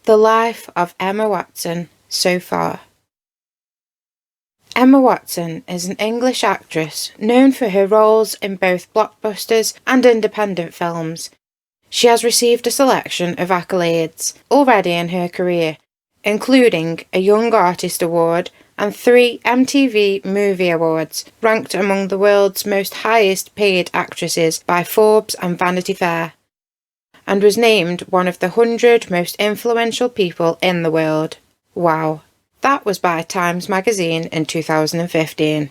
The life of Emma Watson so far. Emma Watson is an English actress known for her roles in both blockbusters and independent films. She has received a selection of accolades already in her career, including a Young Artist Award and 3 MTV Movie Awards, ranked among the world's most highest paid actresses by Forbes and Vanity Fair, and was named one of the 100 most influential people in the world. Wow. That was by Times magazine in 2015.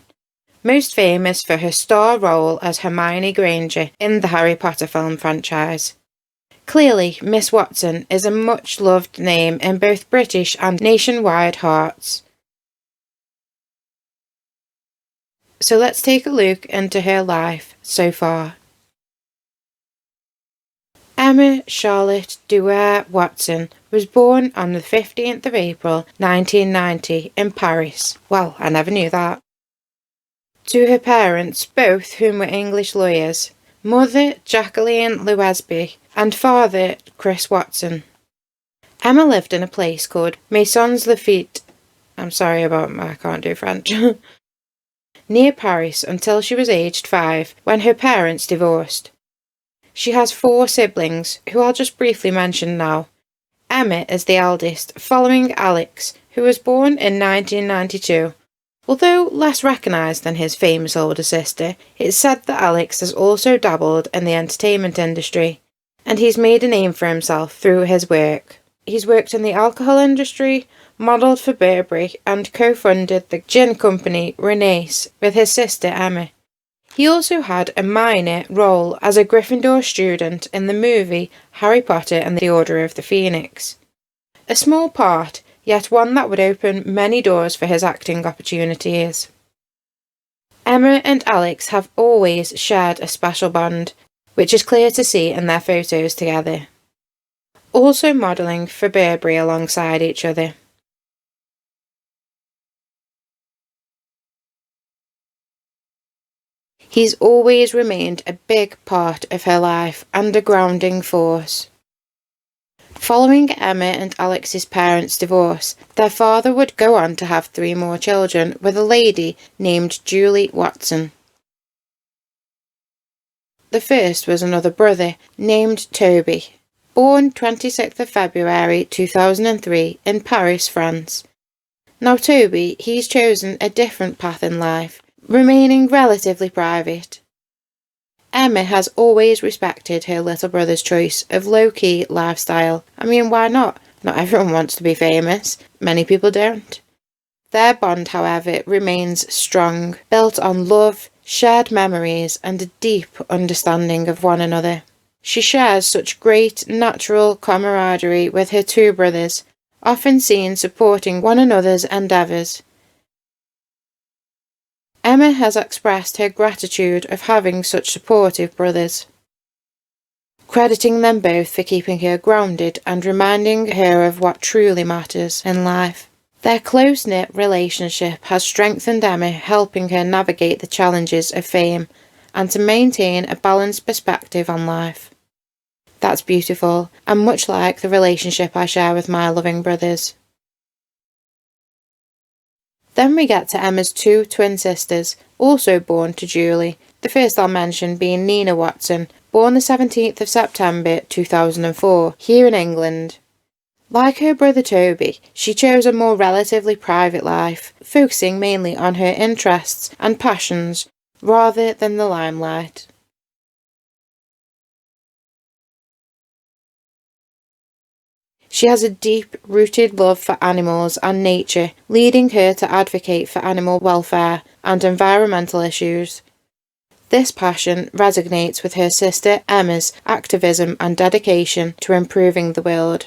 Most famous for her star role as Hermione Grainger in the Harry Potter film franchise. Clearly, Miss Watson is a much-loved name in both British and nationwide hearts. So let's take a look into her life so far. Emma Charlotte Dewar Watson was born on the 15th of April 1990 in Paris. Well, I never knew that. To her parents, both whom were English lawyers, mother Jacqueline Louesby and father Chris Watson. Emma lived in a place called Maisons-Laffitte, I can't do French, near Paris until she was aged 5 when her parents divorced. She has 4 siblings, who I'll just briefly mention now. Emma is the eldest, following Alex, who was born in 1992. Although less recognised than his famous older sister, it's said that Alex has also dabbled in the entertainment industry, and he's made a name for himself through his work. He's worked in the alcohol industry, modelled for Burberry, and co-funded the gin company Renaissance with his sister Emma. He also had a minor role as a Gryffindor student in the movie Harry Potter and the Order of the Phoenix. A small part, yet one that would open many doors for his acting opportunities. Emma and Alex have always shared a special bond, which is clear to see in their photos together. Also modelling for Burberry alongside each other. He's always remained a big part of her life and a grounding force. Following Emma and Alex's parents' divorce, their father would go on to have 3 more children with a lady named Julie Watson. The first was another brother named Toby, born 26th of February 2003 in Paris, France. Now Toby, he's chosen a different path in life, remaining relatively private. Emma has always respected her little brother's choice of low-key lifestyle. I mean, why not? Not everyone wants to be famous. Many people don't. Their bond, however, remains strong, built on love, shared memories, and a deep understanding of one another. She shares such great natural camaraderie with her 2 brothers, often seen supporting one another's endeavours. Emma has expressed her gratitude of having such supportive brothers, crediting them both for keeping her grounded and reminding her of what truly matters in life. Their close-knit relationship has strengthened Emma, helping her navigate the challenges of fame and to maintain a balanced perspective on life. That's beautiful, and much like the relationship I share with my loving brothers. Then we get to Emma's 2 twin sisters, also born to Julie, the first I'll mention being Nina Watson, born the 17th of September 2004, here in England. Like her brother Toby, she chose a more relatively private life, focusing mainly on her interests and passions rather than the limelight. She has a deep-rooted love for animals and nature, leading her to advocate for animal welfare and environmental issues. This passion resonates with her sister Emma's activism and dedication to improving the world.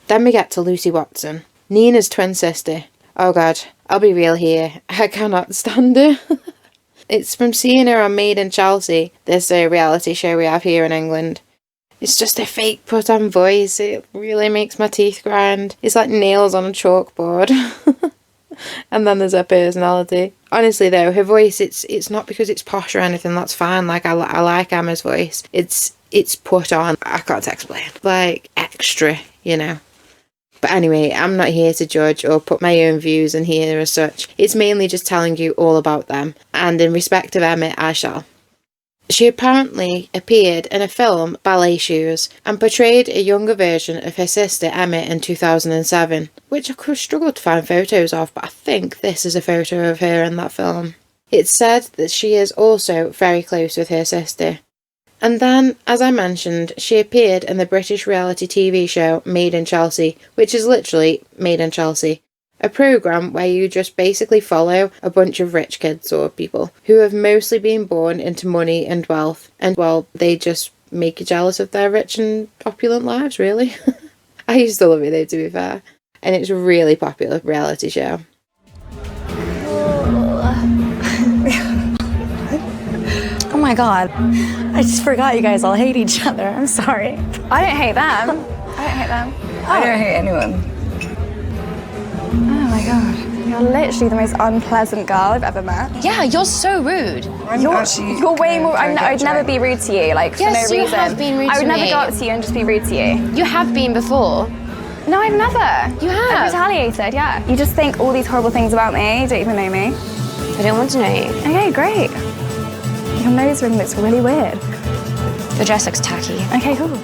Then we get to Lucy Watson, Nina's twin sister. Oh god, I'll be real here, I cannot stand her. It's from seeing her on Made in Chelsea, this reality show we have here in England. It's just a fake put-on voice. It really makes my teeth grind. It's like nails on a chalkboard. And then there's her personality. Honestly though, her voice, it's not because it's posh or anything, that's fine. Like, I like Emma's voice. It's put on. I can't explain. Like, extra. you know. But anyway, I'm not here to judge or put my own views in here as such. It's mainly just telling you all about them, and in respect of Emmett, I shall. She apparently appeared in a film, Ballet Shoes, and portrayed a younger version of her sister Emmett in 2007, which I struggled to find photos of, but I think this is a photo of her in that film. It's said that she is also very close with her sister. And then, as I mentioned, she appeared in the British reality TV show Made in Chelsea, which is literally Made in Chelsea. A programme where you just basically follow a bunch of rich kids or people who have mostly been born into money and wealth, and well, they just make you jealous of their rich and opulent lives, really. I used to love it though, to be fair. And it's a really popular reality show. Oh my god, I just forgot you guys all hate each other. I'm sorry. I don't hate them. I don't hate them. I don't hate anyone. Oh my god. You're literally the most unpleasant girl I've ever met. Yeah, you're so rude. You're way more. I'd never be rude to you, like, yes, for no reason. Yes, you have been rude I would to never me. go up to you and just be rude to you. You have been before. No, I've never. You have. I've retaliated, yeah. You just think all these horrible things about me. You don't even know me. I don't want to know you. Okay, great. Your nose ring looks really weird. The dress looks tacky. Okay, cool.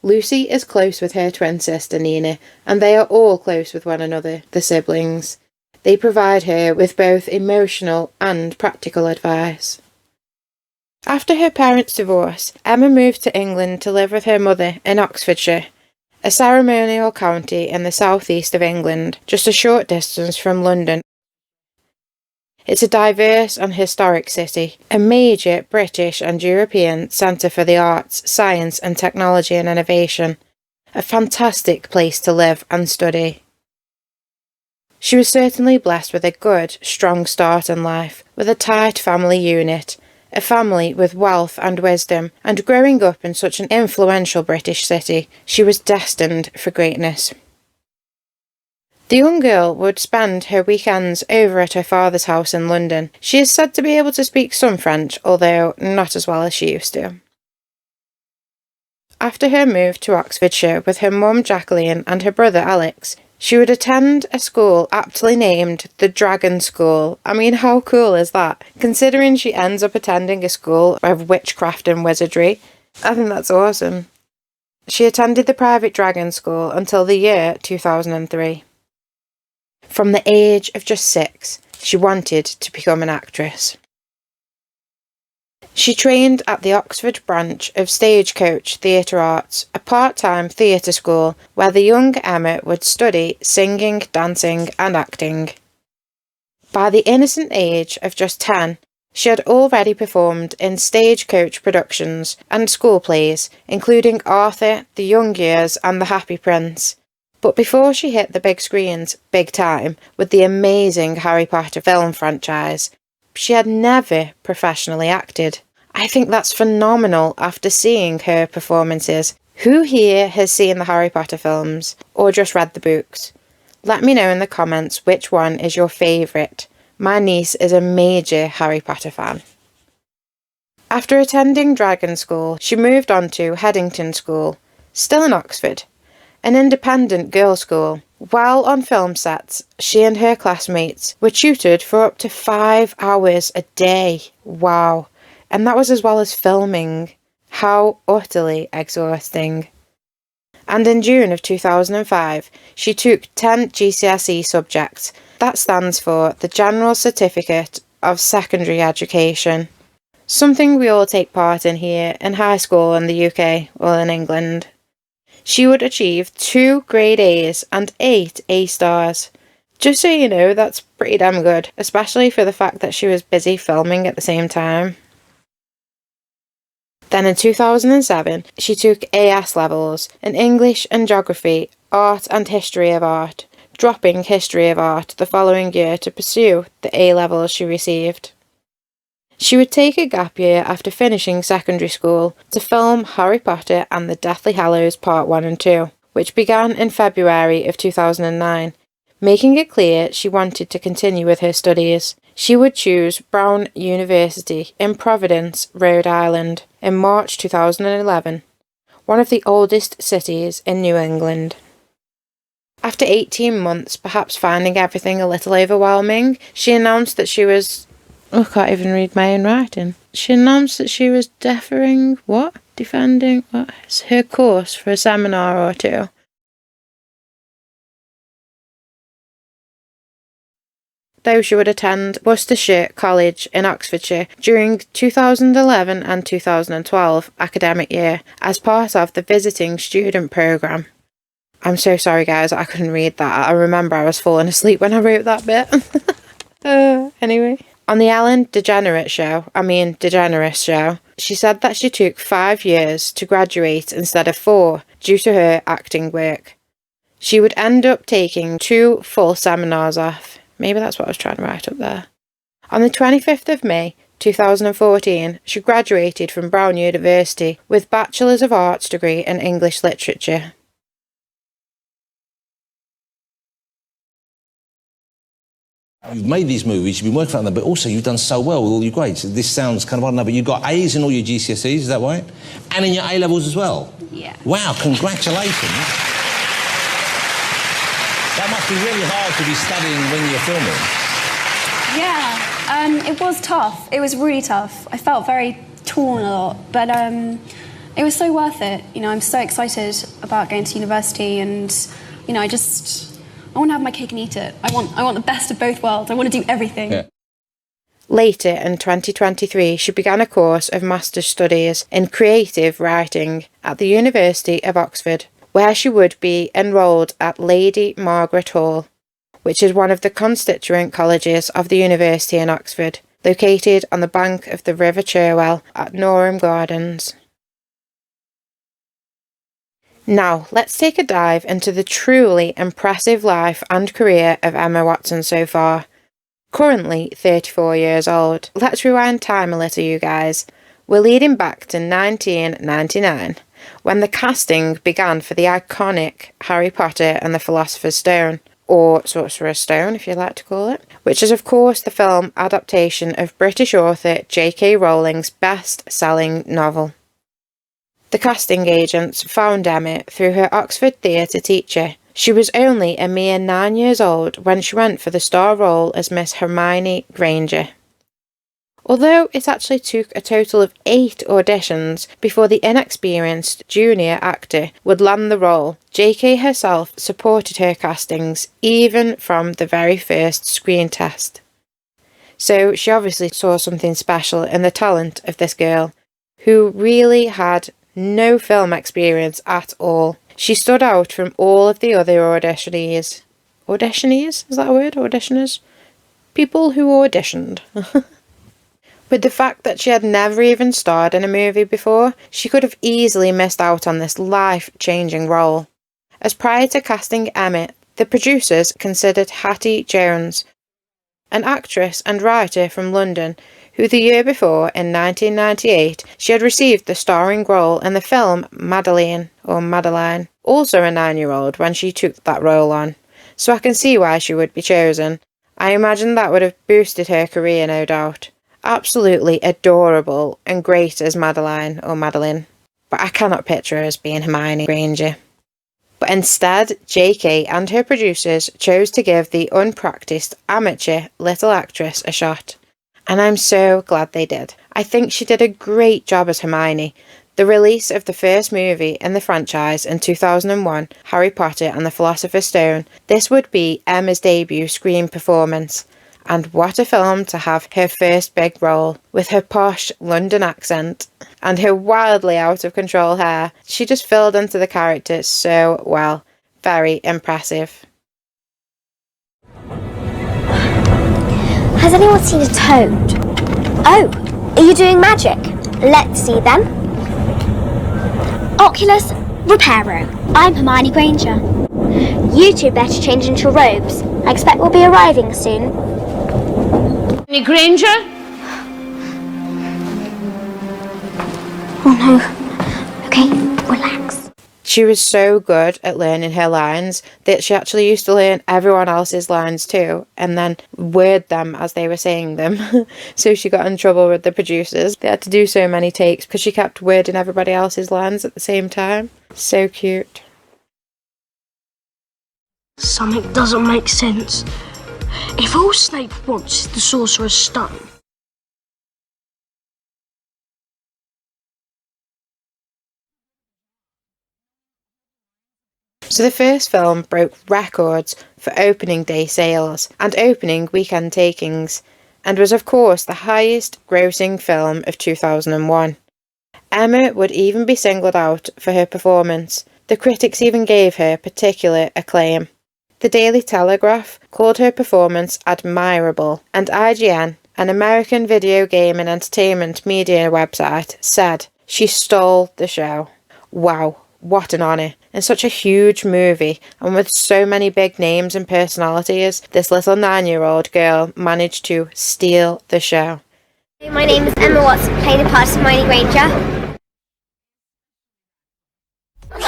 Lucy is close with her twin sister Nina, and they are all close with one another, the siblings. They provide her with both emotional and practical advice. After her parents' divorce, Emma moved to England to live with her mother in Oxfordshire, a ceremonial county in the southeast of England, just a short distance from London. It's a diverse and historic city, a major British and European centre for the arts, science and technology and innovation, a fantastic place to live and study. She was certainly blessed with a good, strong start in life, with a tight family unit, a family with wealth and wisdom, and growing up in such an influential British city, she was destined for greatness. The young girl would spend her weekends over at her father's house in London. She is said to be able to speak some French, although not as well as she used to. After her move to Oxfordshire with her mum Jacqueline and her brother Alex, she would attend a school aptly named the Dragon School. I mean, how cool is that? Considering she ends up attending a school of witchcraft and wizardry, I think that's awesome. She attended the private Dragon School until the year 2003. From the age of just 6, she wanted to become an actress. She trained at the Oxford branch of Stagecoach Theatre Arts, a part-time theatre school where the young Emma would study singing, dancing and acting. By the innocent age of just 10, she had already performed in Stagecoach productions and school plays, including Arthur, The Young Years and The Happy Prince. But before she hit the big screens big time with the amazing Harry Potter film franchise, she had never professionally acted. I think that's phenomenal after seeing her performances. Who here has seen the Harry Potter films or just read the books? Let me know in the comments which one is your favourite. My niece is a major Harry Potter fan. After attending Dragon School, she moved on to Headington School, still in Oxford, an independent girls' school. While on film sets, she and her classmates were tutored for up to 5 hours a day. Wow. And that was as well as filming. How utterly exhausting. And in June of 2005, she took 10 GCSE subjects. That stands for the General Certificate of Secondary Education. Something we all take part in here in high school in the UK or in England. She would achieve 2 grade A's and 8 A stars. Just so you know, that's pretty damn good, especially for the fact that she was busy filming at the same time. Then in 2007, she took AS levels in English and Geography, Art and History of Art, dropping History of Art the following year to pursue the A levels she received. She would take a gap year after finishing secondary school to film Harry Potter and the Deathly Hallows Part 1 and 2, which began in February of 2009, making it clear she wanted to continue with her studies. She would choose Brown University in Providence, Rhode Island, in March 2011. one of the oldest cities in New England. After 18 months, perhaps finding everything a little overwhelming, she announced that she was... I can't even read my own writing. She announced that she was defending her course for a seminar or two. Though she would attend Worcestershire College in Oxfordshire during 2011 and 2012 academic year as part of the visiting student programme. I'm so sorry guys, I couldn't read that. I remember I was falling asleep when I wrote that bit. Anyway. On the Ellen DeGeneres show, she said that she took 5 years to graduate instead of 4 due to her acting work. She would end up taking 2 full seminars off. Maybe that's what I was trying to write up there. On the 25th of May 2014, she graduated from Brown University with Bachelor's of Arts degree in English Literature. You've made these movies, you've been working on them, but also you've done so well with all your grades. This sounds kind of, I don't know, but you've got A's in all your GCSEs, is that right? And in your A-levels as well? Yeah. Wow, congratulations. That must be really hard to be studying when you're filming. Yeah, it was tough. It was really tough. I felt very torn a lot, but it was so worth it. You know, I'm so excited about going to university and, you know, I want to have my cake and eat it. I want the best of both worlds. I want to do everything. Yeah. Later in 2023, she began a course of master's studies in creative writing at the University of Oxford, where she would be enrolled at Lady Margaret Hall, which is one of the constituent colleges of the University in Oxford, located on the bank of the River Cherwell at Norham Gardens. Now, let's take a dive into the truly impressive life and career of Emma Watson so far. Currently 34 years old. Let's rewind time a little, you guys. We're leading back to 1999, when the casting began for the iconic Harry Potter and the Philosopher's Stone, or Sorcerer's Stone if you like to call it, which is of course the film adaptation of British author J.KRowling's best-selling novel. The casting agents found Emma through her Oxford theatre teacher. She was only a mere 9 years old when she went for the star role as Miss Hermione Grainger. Although it actually took a total of 8 auditions before the inexperienced junior actor would land the role, J.K. herself supported her castings even from the very first screen test. So she obviously saw something special in the talent of this girl, who really had no film experience at all. She stood out from all of the other auditionees. Auditionees? Is that a word? Auditioners? People who auditioned. With the fact that she had never even starred in a movie before, she could have easily missed out on this life-changing role. As prior to casting Emma, the producers considered Hattie Jones, an actress and writer from London, who the year before, in 1998, she had received the starring role in the film Madeline, also a 9-year-old when she took that role on. So I can see why she would be chosen. I imagine that would have boosted her career, no doubt. Absolutely adorable and great as Madeline, but I cannot picture her as being Hermione Grainger. But instead, J.K. and her producers chose to give the unpracticed amateur little actress a shot. And I'm so glad they did. I think she did a great job as Hermione. The release of the first movie in the franchise in 2001, Harry Potter and the Philosopher's Stone, this would be Emma's debut screen performance. And what a film to have her first big role, with her posh London accent and her wildly out of control hair. She just filled into the character so well. Very impressive. Has anyone seen a toad? Oh, are you doing magic? Let's see then. Oculus Reparo. I'm Hermione Grainger. You two better change into your robes. I expect we'll be arriving soon. Hermione Grainger? Oh no. Okay, relax. She was so good at learning her lines that she actually used to learn everyone else's lines too, and then word them as they were saying them. So she got in trouble with the producers. They had to do so many takes because she kept wording everybody else's lines at the same time. So cute. Something doesn't make sense. If all Snape wants is the Sorcerer's Stone, So the first film broke records for opening day sales and opening weekend takings, and was of course the highest grossing film of 2001. Emma would even be singled out for her performance. The critics even gave her particular acclaim. The Daily Telegraph called her performance admirable, and IGN, an American video game and entertainment media website, said she stole the show. Wow, what an honour. In such a huge movie, and with so many big names and personalities, this little 9-year-old girl managed to steal the show. My name is Emma Watson, playing the part of Hermione Grainger.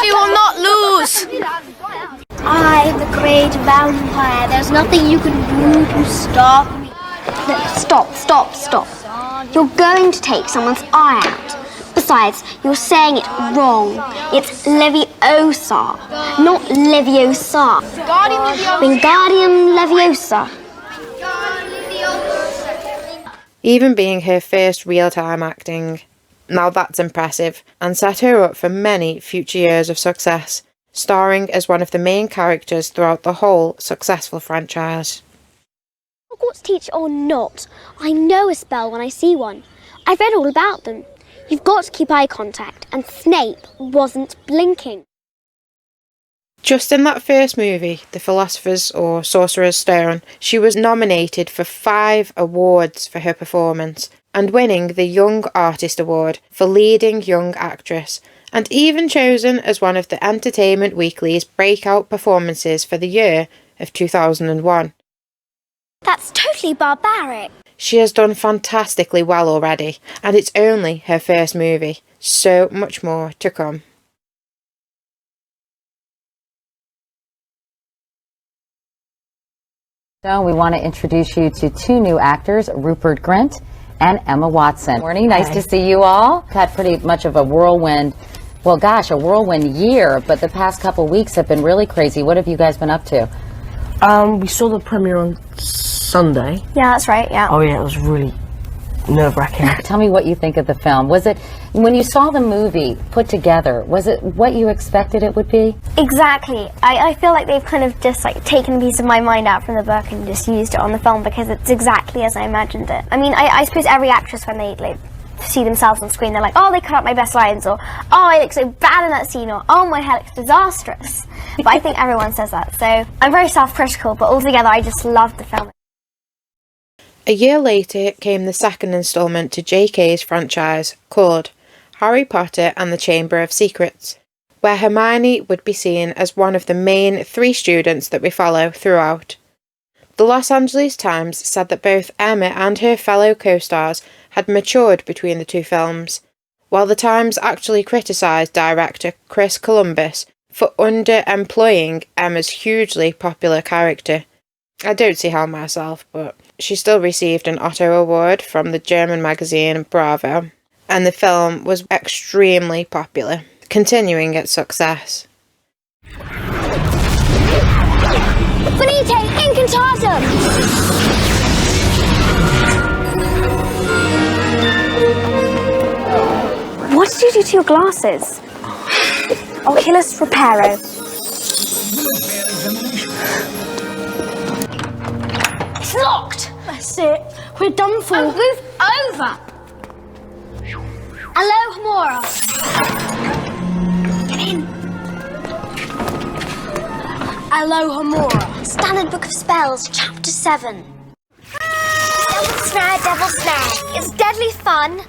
she will not lose! I'm the great vampire. There's nothing you can do to stop me. No, stop. You're going to take someone's eye out. Besides, you're saying it wrong. It's Leviosa, not Leviosa. Wingardium Leviosa. Even being her first real-time acting. Now that's impressive, and set her up for many future years of success, starring as one of the main characters throughout the whole successful franchise. Hogwarts teacher or not, I know a spell when I see one. I've read all about them. You've got to keep eye contact, and Snape wasn't blinking. Just in that first movie, The Philosopher's or Sorcerer's Stone, she was nominated for 5 awards for her performance, and winning the Young Artist Award for Leading Young Actress, and even chosen as one of the Entertainment Weekly's breakout performances for the year of 2001. That's totally barbaric. She has done fantastically well already, and it's only her first movie. So much more to come. So we want to introduce you to 2 new actors, Rupert Grint and Emma Watson. Morning, nice to see you all. Had pretty much of a whirlwind, well gosh, a whirlwind year, but the past couple weeks have been really crazy. What have you guys been up to? We saw the premiere on Sunday. Yeah, that's right, yeah. Oh yeah, it was really nerve-wracking. Tell me what you think of the film. Was it, when you saw the movie put together, was it what you expected it would be? Exactly. I feel like they've kind of just like taken a piece of my mind out from the book and just used it on the film because it's exactly as I imagined it. I mean, I suppose every actress when they like see themselves on screen, they're like, oh, they cut out my best lines, or oh, I look so bad in that scene, or oh, my hair looks disastrous. But I think everyone says that, so I'm very self-critical, but altogether I just loved the film. A year later came the second instalment to J.K.'s franchise, called Harry Potter and the Chamber of Secrets, where Hermione would be seen as one of the main 3 students that we follow throughout. The Los Angeles Times said that both Emma and her fellow co-stars had matured between the 2 films, while the Times actually criticised director Chris Columbus for underemploying Emma's hugely popular character. I don't see how myself, but she still received an Otto Award from the German magazine Bravo, and the film was extremely popular, continuing its success. Finite incantatum! What did you do to your glasses? Oculus Reparo. It's locked! That's it. We're done for. Oh, move over! Hello, Hamora. Get in. Alohomora. Standard Book of Spells, Chapter 7. Devil Snare, Devil Snare. It's deadly fun,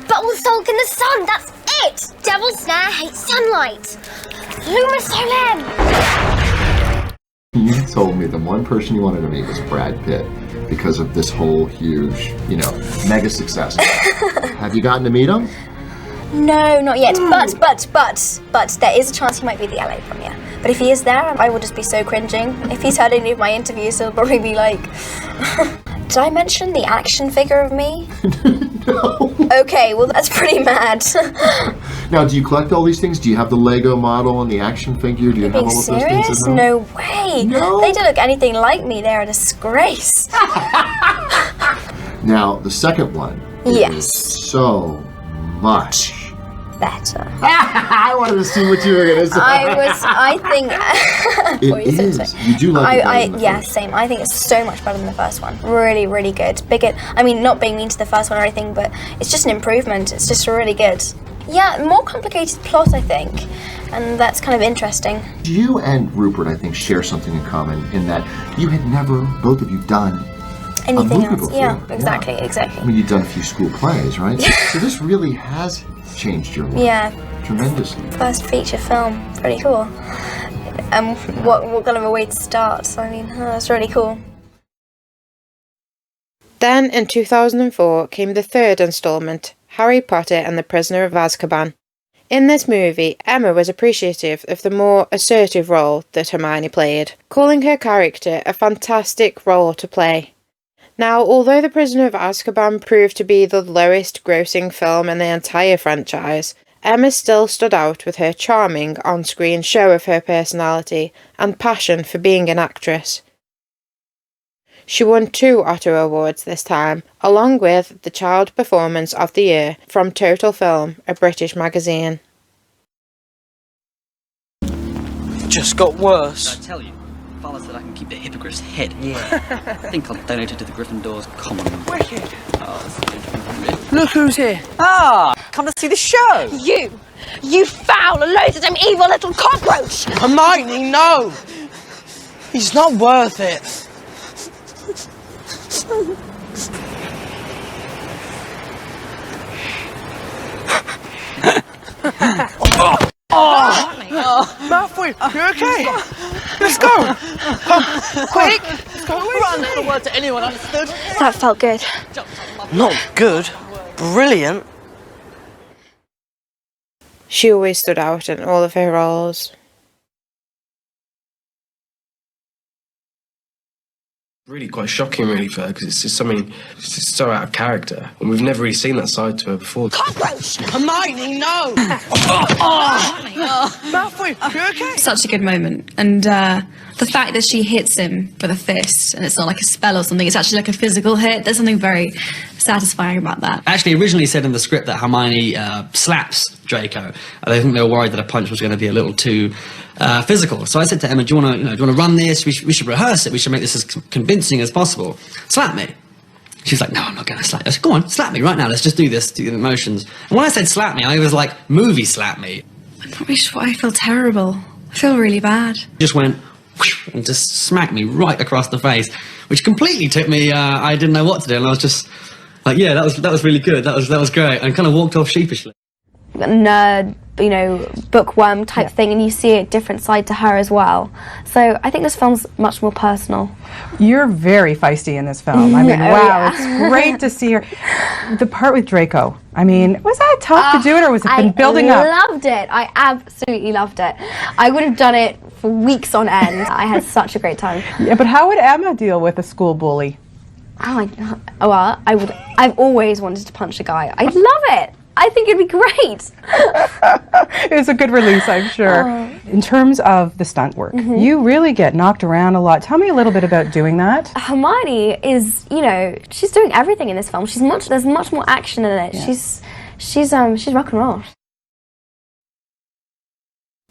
but will sulk in the sun, that's it! Devil Snare hates sunlight. Luma Solem. You told me the one person you wanted to meet was Brad Pitt because of this whole huge, mega success. Have you gotten to meet him? No, not yet. But there is a chance he might be at the LA premiere. But if he is there, I will just be so cringing. If he's heard any of my interviews, he'll probably be like, did I mention the action figure of me? No. Okay, well that's pretty mad. Now, do you collect all these things? Do you have the Lego model and the action figure? Do you have all of those things serious? at home? No way. No? They don't look anything like me. They're a disgrace. Now, the second one is so much better. I wanted to see what you were going to say. I think... It is. You do like it better than the yeah, first. same. I think it's so much better than the first one. Really, really good. I mean, not being mean to the first one or anything, but it's just an improvement. It's just really good. Yeah, more complicated plot, I think. And that's kind of interesting. You and Rupert, I think, share something in common in that you had never, both of you, done anything a movie else. before. Yeah, exactly. I mean, you've done a few school plays, right? So this really has changed your life. Yeah. Tremendously. First feature film. Pretty cool. What kind of a way to start? I mean, that's really cool. Then in 2004 came the third instalment, Harry Potter and the Prisoner of Azkaban. In this movie, Emma was appreciative of the more assertive role that Hermione played, calling her character a fantastic role to play. Now, although The Prisoner of Azkaban proved to be the lowest grossing film in the entire franchise, Emma still stood out with her charming on-screen show of her personality and passion for being an actress. She won 2 Otto Awards this time, along with the Child Performance of the Year from Total Film, a British magazine. Just got worse. I tell you, Father said I can keep the hippogriff's head. Yeah. I think I'll donate it to the Gryffindor's common. Wicked. Oh, look who's here. Ah, come to see the show. You foul, loathsome, evil little cockroach! Hermione, no. He's not worth it. Malfoy, you okay? Let's go. Come, quick. Let's go. Run. Not a word to anyone, understood? That felt good. Not good. Brilliant. She always stood out in all of her roles. Really quite shocking, really, for her, because it's just something, it's just so out of character, and we've never really seen that side to her before. Cockroach! Hermione, no! Malfoy, you okay? Such a good moment, and the fact that she hits him with a fist, and it's not like a spell or something, it's actually like a physical hit. There's something very satisfying about that. I actually originally said in the script that Hermione slaps Draco. I think they were worried that a punch was going to be a little too physical. So I said to Emma, do you want to run this? We should rehearse it. We should make this as convincing as possible. Slap me. She's like, no, I'm not going to slap you. I said, go on, slap me right now. Let's just do this, do the motions. And when I said slap me, I was like, movie slap me. I'm probably sure I feel terrible. I feel really bad. Just went and just smacked me right across the face, which completely took me, I didn't know what to do. And I was just like, yeah, that was really good. That was great. And kind of walked off sheepishly. Nerd, bookworm type thing, and you see a different side to her as well. So I think this film's much more personal. You're very feisty in this film. I mean, wow, it's great to see her. The part with Draco, I mean, was that tough to do it, or was it been building up? I loved it. I absolutely loved it. I would have done it for weeks on end. I had such a great time. Yeah, but how would Emma deal with a school bully? Well, I've always wanted to punch a guy. I'd love it. I think it'd be great. It was a good release, I'm sure. In terms of the stunt work, you really get knocked around a lot. Tell me a little bit about doing that. Hermione is, she's doing everything in this film. There's much more action in it. Yeah. She's rock and roll.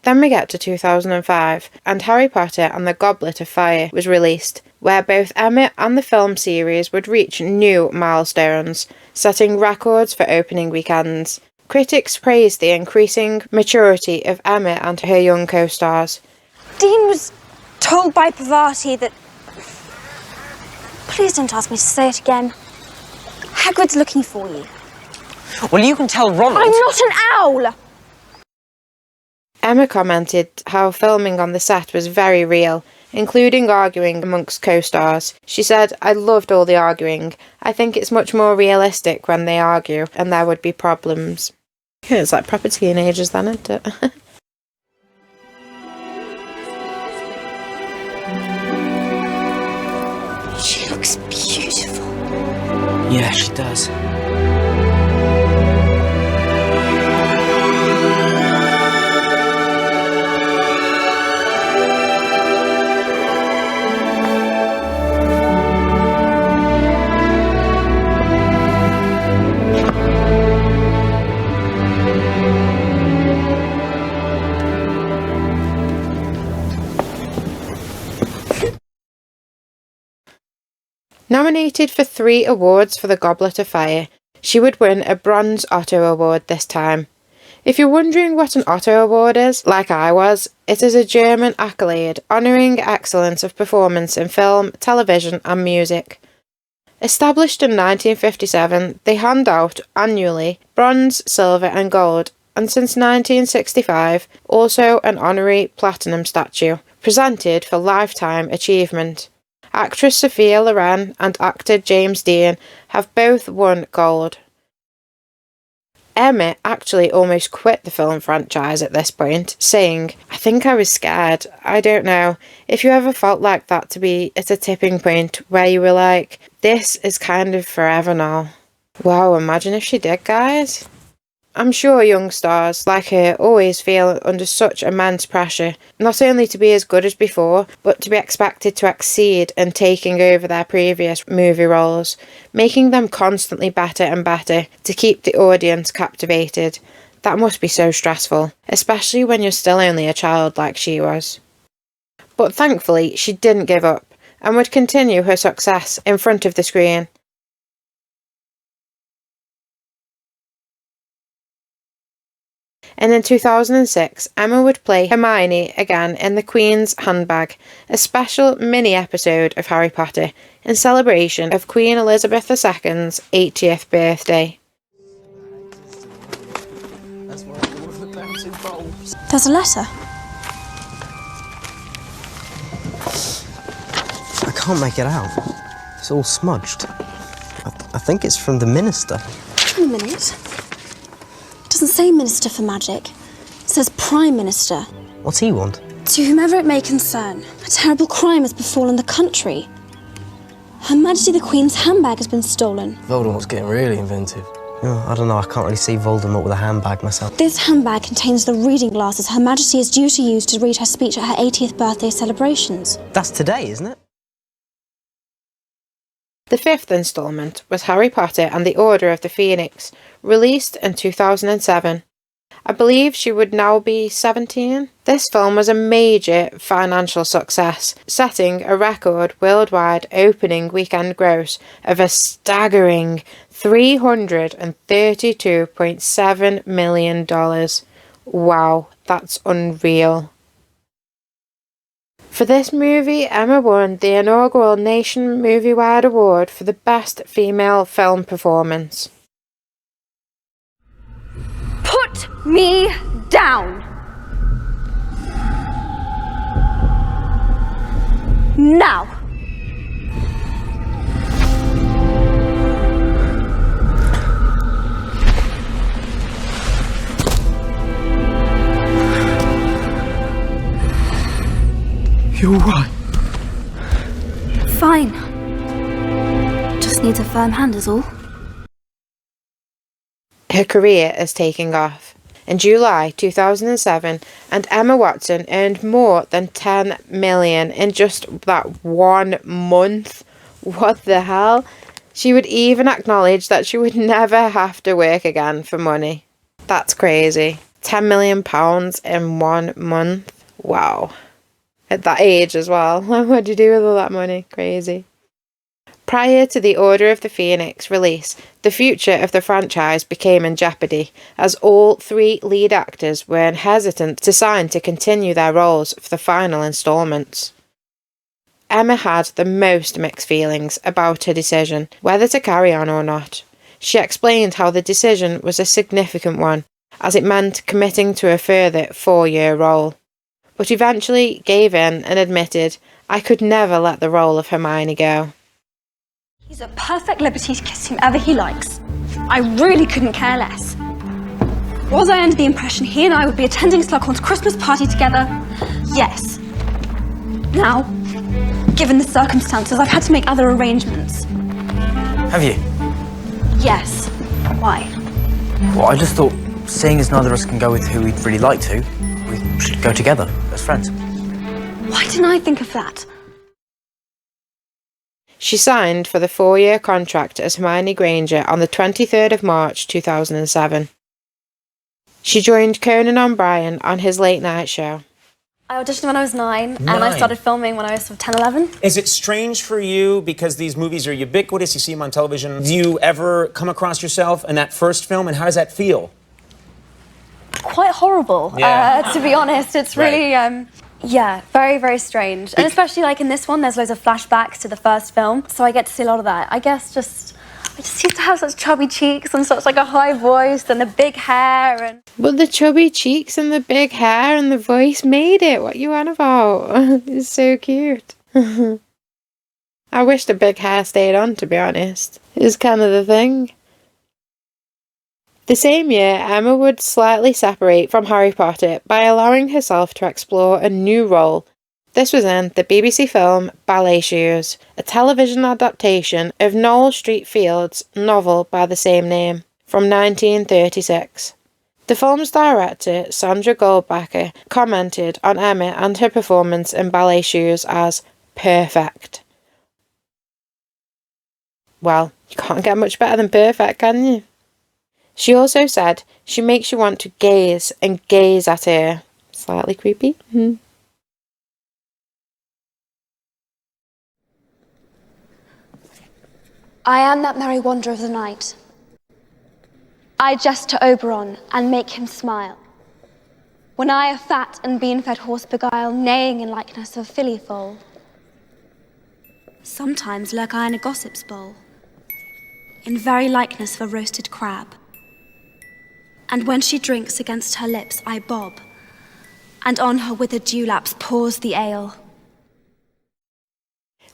Then we get to 2005, and Harry Potter and the Goblet of Fire was released, where both Emma and the film series would reach new milestones, setting records for opening weekends. Critics praised the increasing maturity of Emma and her young co-stars. Dean was told by Parvati that... Please don't ask me to say it again. Hagrid's looking for you. Well, you can tell Ronald... I'm not an owl! Emma commented how filming on the set was very real, including arguing amongst co-stars. She said, I loved all the arguing. I think it's much more realistic when they argue, and there would be problems. Yeah, it's like proper teenagers then, isn't it? She looks beautiful. Yeah, she does. Nominated for 3 awards for the Goblet of Fire, she would win a Bronze Otto Award this time. If you're wondering what an Otto Award is, like I was, it is a German accolade honouring excellence of performance in film, television and music. Established in 1957, they hand out annually bronze, silver and gold, and since 1965 also an honorary platinum statue, presented for lifetime achievement. Actress Sophia Loren and actor James Dean have both won gold. Emma actually almost quit the film franchise at this point, saying, "I think I was scared. I don't know. If you ever felt like that, to be at a tipping point where you were like, this is kind of forever now." Wow, imagine if she did, guys. I'm sure young stars like her always feel under such immense pressure, not only to be as good as before, but to be expected to exceed in taking over their previous movie roles, making them constantly better and better to keep the audience captivated. That must be so stressful, especially when you're still only a child like she was. But thankfully, she didn't give up and would continue her success in front of the screen. And in 2006, Emma would play Hermione again in The Queen's Handbag, a special mini-episode of Harry Potter in celebration of Queen Elizabeth II's 80th birthday. There's a letter. I can't make it out. It's all smudged. I think it's from the minister. Hang on a minute. It doesn't say Minister for Magic. It says Prime Minister. What's he want? To whomever it may concern, a terrible crime has befallen the country. Her Majesty the Queen's handbag has been stolen. Voldemort's getting really inventive. Oh, I don't know, I can't really see Voldemort with a handbag myself. This handbag contains the reading glasses Her Majesty is due to use to read her speech at her 80th birthday celebrations. That's today, isn't it? The 5th instalment was Harry Potter and the Order of the Phoenix, released in 2007. I believe she would now be 17. This film was a major financial success, setting a record worldwide opening weekend gross of a staggering $332.7 million. Wow, that's unreal. For this movie, Emma won the inaugural Nation Movie-wide Award for the Best Female Film Performance. Put me down! Now! You're right. Fine. Just needs a firm hand is all. Her career is taking off. In July 2007, and Emma Watson earned more than $10 million in just that 1 month. What the hell? She would even acknowledge that she would never have to work again for money. That's crazy. £10 million in 1 month. Wow. At that age as well. What do you do with all that money? Crazy. Prior to the Order of the Phoenix release, the future of the franchise became in jeopardy, as all 3 lead actors were hesitant to sign to continue their roles for the final instalments. Emma had the most mixed feelings about her decision, whether to carry on or not. She explained how the decision was a significant one, as it meant committing to a further 4-year role, but eventually gave in and admitted, "I could never let the role of Hermione go." He's at perfect liberty to kiss whomever he likes. I really couldn't care less. Was I under the impression he and I would be attending Slughorn's Christmas party together? Yes. Now, given the circumstances, I've had to make other arrangements. Have you? Yes. Why? Well, I just thought, seeing as neither of us can go with who we'd really like to, we should go together as friends. Why didn't I think of that? She signed for the 4-year contract as Hermione Grainger on the 23rd of March 2007. She joined Conan O'Brien on his late night show. I auditioned when I was 9, and I started filming when I was sort of 10, 11. Is it strange for you, because these movies are ubiquitous, you see them on television, do you ever come across yourself in that first film, and how does that feel? Quite horrible, to be honest. It's really, yeah, very, very strange. And especially like in this one, there's loads of flashbacks to the first film, so I get to see a lot of that. I guess I just used to have such chubby cheeks and such like a high voice and the big hair and... But the chubby cheeks and the big hair and the voice made it. What you on about? It's so cute. I wish the big hair stayed on, to be honest. It was kind of the thing. The same year, Emma would slightly separate from Harry Potter by allowing herself to explore a new role. This was in the BBC film Ballet Shoes, a television adaptation of Noel Street Field's novel by the same name, from 1936. The film's director, Sandra Goldbacher, commented on Emma and her performance in Ballet Shoes as perfect. Well, you can't get much better than perfect, can you? She also said she makes you want to gaze and gaze at her. Slightly creepy. I am that merry wanderer of the night. I jest to Oberon and make him smile. When I a fat and bean-fed horse beguile, neighing in likeness of filly foal. Sometimes lurk I in a gossip's bowl, in very likeness of a roasted crab. And when she drinks against her lips, I bob, and on her withered dewlaps pours the ale.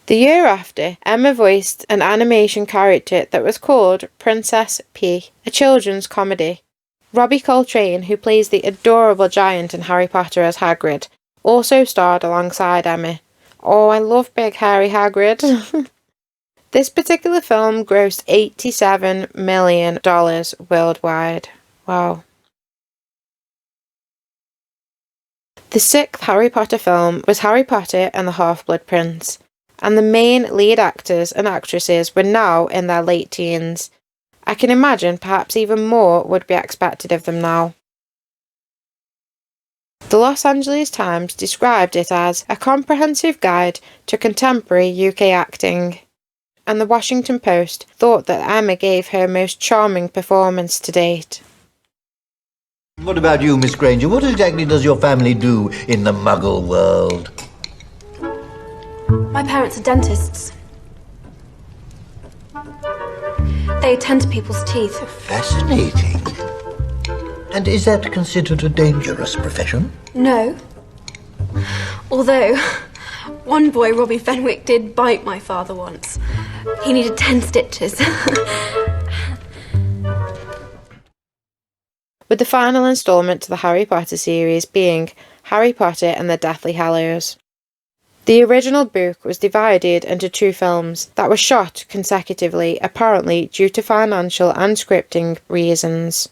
The year after, Emma voiced an animation character that was called Princess P, a children's comedy. Robbie Coltrane, who plays the adorable giant in Harry Potter as Hagrid, also starred alongside Emma. Oh, I love big hairy Hagrid. This particular film grossed $87 million worldwide. Wow. The 6th Harry Potter film was Harry Potter and the Half-Blood Prince, and the main lead actors and actresses were now in their late teens. I can imagine perhaps even more would be expected of them now. The Los Angeles Times described it as a comprehensive guide to contemporary UK acting, and the Washington Post thought that Emma gave her most charming performance to date. What about you, Miss Grainger? What exactly does your family do in the Muggle world? My parents are dentists. They attend to people's teeth. Fascinating. And is that considered a dangerous profession? No. Although, one boy, Robbie Fenwick, did bite my father once. He needed 10 stitches. With the final instalment to the Harry Potter series being Harry Potter and the Deathly Hallows. The original book was divided into 2 films that were shot consecutively, apparently due to financial and scripting reasons.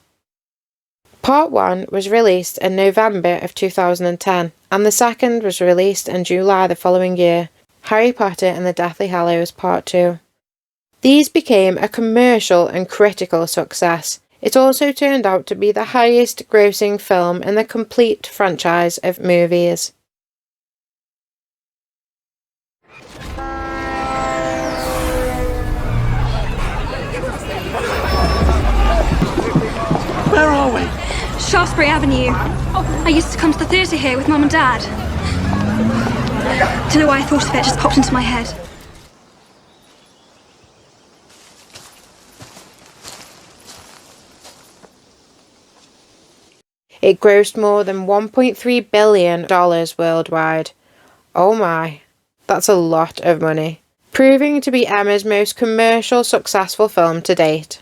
Part 1 was released in November of 2010, and the second was released in July the following year, Harry Potter and the Deathly Hallows Part 2. These became a commercial and critical success. It also turned out to be the highest grossing film in the complete franchise of movies. Where are we? Shaftesbury Avenue. I used to come to the theatre here with Mum and Dad. Don't know why I thought of it, just popped into my head. It grossed more than $1.3 billion worldwide. Oh my, that's a lot of money. Proving to be Emma's most commercial successful film to date.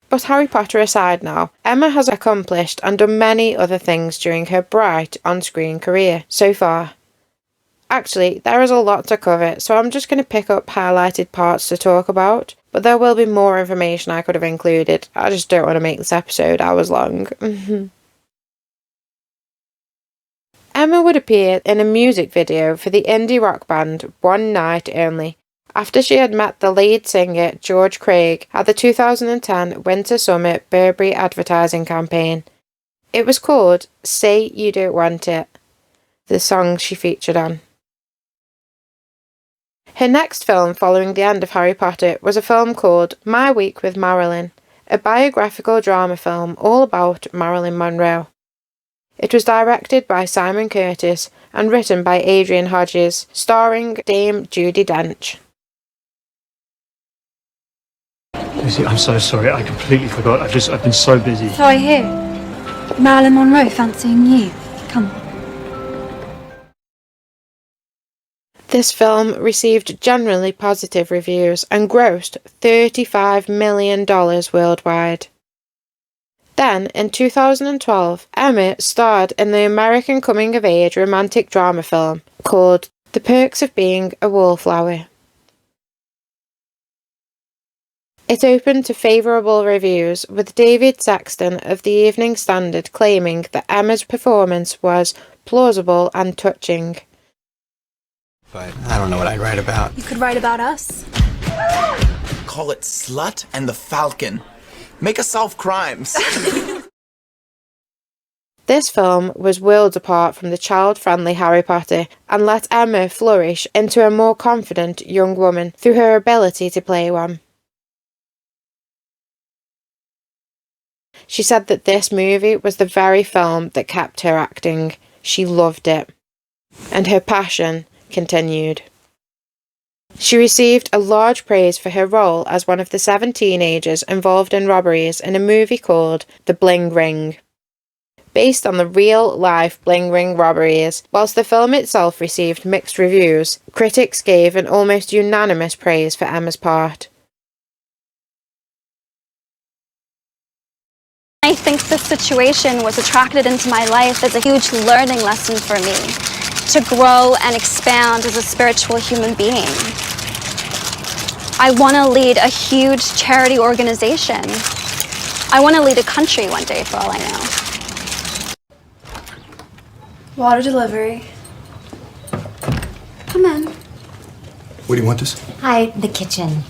But Harry Potter aside now, Emma has accomplished and done many other things during her bright on-screen career so far. Actually, there is a lot to cover, so I'm just going to pick up highlighted parts to talk about, but there will be more information I could have included. I just don't want to make this episode hours long. Emma would appear in a music video for the indie rock band One Night Only, after she had met the lead singer George Craig at the 2010 Winter Summit Burberry advertising campaign. It was called Say You Don't Want It, the song she featured on. Her next film following the end of Harry Potter was a film called My Week with Marilyn, a biographical drama film all about Marilyn Monroe. It was directed by Simon Curtis and written by Adrian Hodges, starring Dame Judi Dench. Lucy, I'm so sorry. I completely forgot. I've been so busy. So I hear. Marilyn Monroe fancying you. Come. This film received generally positive reviews and grossed $35 million worldwide. Then, in 2012, Emma starred in the American coming-of-age romantic drama film called The Perks of Being a Wallflower. It opened to favourable reviews, with David Sexton of the Evening Standard claiming that Emma's performance was plausible and touching. But I don't know what I'd write about. You could write about us. Call it Slut and the Falcon. Make us solve crimes. This film was worlds apart from the child-friendly Harry Potter and let Emma flourish into a more confident young woman through her ability to play one. She said that this movie was the very film that kept her acting. She loved it. And her passion continued. She received a large praise for her role as one of the 7 teenagers involved in robberies in a movie called The Bling Ring. Based on the real-life Bling Ring robberies, whilst the film itself received mixed reviews, critics gave an almost unanimous praise for Emma's part. I think this situation was attracted into my life as a huge learning lesson for me, to grow and expand as a spiritual human being. I want to lead a huge charity organization. I want to lead a country one day, for all I know. Water delivery. Come in. Where do you want this? Hi, the kitchen.